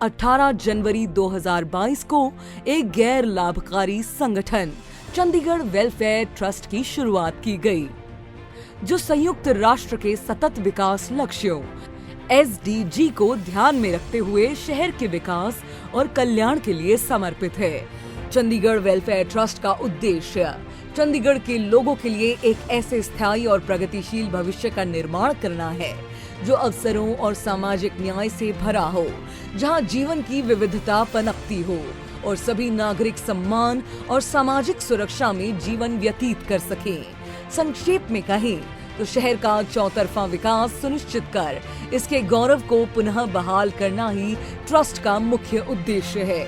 18 जनवरी 2022 को एक गैर लाभकारी संगठन चंडीगढ़ वेलफेयर ट्रस्ट की शुरुआत की गई, जो संयुक्त राष्ट्र के सतत विकास लक्ष्यों SDG को ध्यान में रखते हुए शहर के विकास और कल्याण के लिए समर्पित है। चंडीगढ़ वेलफेयर ट्रस्ट का उद्देश्य चंडीगढ़ के लोगों के लिए एक ऐसे स्थायी और प्रगतिशील भविष्य का निर्माण करना है जो अवसरों और सामाजिक न्याय से भरा हो, जहां जीवन की विविधता पनपती हो और सभी नागरिक सम्मान और सामाजिक सुरक्षा में जीवन व्यतीत कर सकें। संक्षेप में कहें तो शहर का चौतरफा विकास सुनिश्चित कर इसके गौरव को पुनः बहाल करना ही ट्रस्ट का मुख्य उद्देश्य है।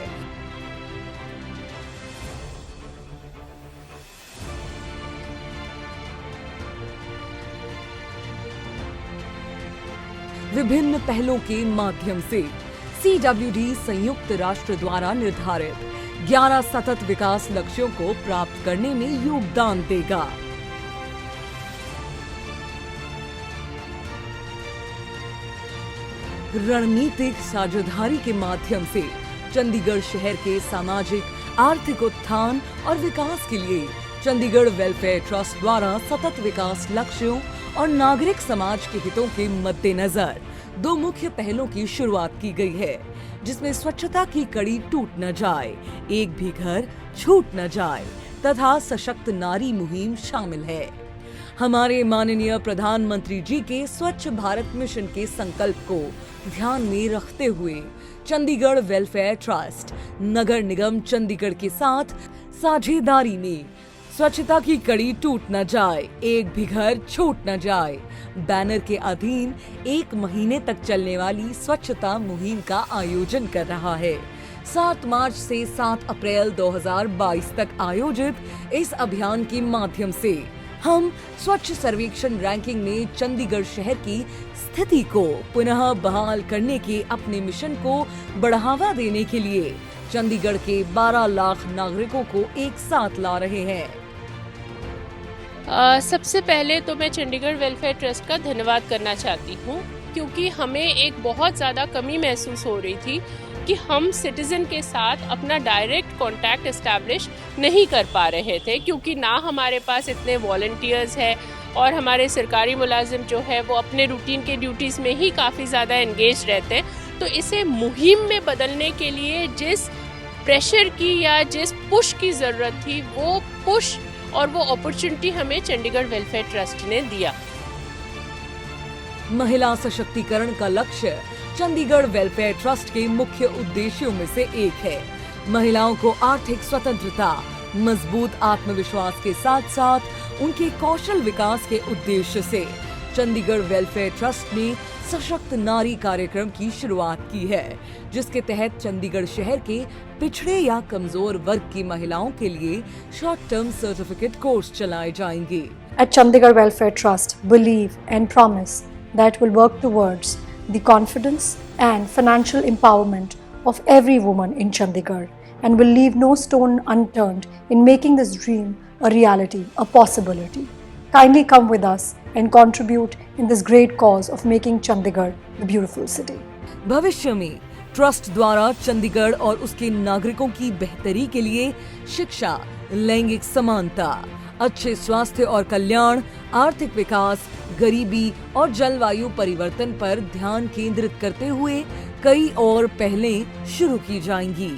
विभिन्न पहलों के माध्यम से CWD संयुक्त राष्ट्र द्वारा निर्धारित 11 सतत विकास लक्ष्यों को प्राप्त करने में योगदान देगा। रणनीतिक साझेदारी के माध्यम से चंडीगढ़ शहर के सामाजिक, आर्थिक उत्थान और विकास के लिए चंडीगढ़ वेलफेयर ट्रस्ट द्वारा सतत विकास लक्ष्यों और नागरिक समाज के हितों के मद्देनजर 2 मुख्य पहलों की शुरुआत की गई है, जिसमें स्वच्छता की कड़ी टूट न जाए, एक भी घर छूट न जाए तथा सशक्त नारी मुहिम शामिल है। हमारे माननीय प्रधानमंत्री जी के स्वच्छ भारत मिशन के संकल्प को ध्यान में रखते हुए चंडीगढ़ वेलफेयर ट्रस्ट नगर निगम चंडीगढ़ के साथ साझेदारी में स्वच्छता की कड़ी टूट न जाए, एक भी घर छूट न जाए बैनर के अधीन 1 महीने तक चलने वाली स्वच्छता मुहिम का आयोजन कर रहा है। 7 मार्च से 7 अप्रैल 2022 तक आयोजित इस अभियान के माध्यम से हम स्वच्छ सर्वेक्षण रैंकिंग में चंडीगढ़ शहर की स्थिति को पुनः बहाल करने के अपने मिशन को बढ़ावा देने के लिए चंडीगढ़ के 12 लाख नागरिकों को एक साथ ला रहे हैं। सबसे पहले तो मैं चंडीगढ़ वेलफेयर ट्रस्ट का धन्यवाद करना चाहती हूँ, क्योंकि हमें एक बहुत ज़्यादा कमी महसूस हो रही थी कि हम सिटीज़न के साथ अपना डायरेक्ट कांटेक्ट एस्टैब्लिश नहीं कर पा रहे थे, क्योंकि ना हमारे पास इतने वॉलंटियर्स हैं और हमारे सरकारी मुलाजिम जो है वो अपने रूटीन के ड्यूटीज़ में ही काफ़ी ज़्यादा एंगेज रहते हैं। तो इसे मुहिम में बदलने के लिए जिस प्रेशर की या जिस पुश की ज़रूरत थी, वो पुश और वो अपॉर्चुनिटी हमें चंडीगढ़ वेलफेयर ट्रस्ट ने दिया। महिला सशक्तिकरण का लक्ष्य चंडीगढ़ वेलफेयर ट्रस्ट के मुख्य उद्देश्यों में से एक है। महिलाओं को आर्थिक स्वतंत्रता, मजबूत आत्मविश्वास के साथ साथ उनके कौशल विकास के उद्देश्य से चंडीगढ़ वेलफेयर ट्रस्ट ने सशक्त नारी कार्यक्रम की शुरुआत की है, जिसके तहत चंडीगढ़ शहर के पिछड़े या कमजोर वर्ग की महिलाओं के लिए शॉर्ट टर्म सर्टिफिकेट कोर्स चलाए जाएंगे। At Chandigarh Welfare Trust, believe and promise that will work towards the confidence and financial empowerment of every woman in Chandigarh and will leave no stone unturned in making this dream a reality, a possibility. Kindly come with us and contribute in this great cause of making Chandigarh the beautiful city. भविष्य में trust द्वारा चंडीगढ़ और उसके नागरिकों की बेहतरी के लिए शिक्षा, लैंगिक समानता, अच्छे स्वास्थ्य और कल्याण, आर्थिक विकास, गरीबी और जलवायु परिवर्तन पर ध्यान केंद्रित करते हुए कई और पहलें शुरू की जाएंगी।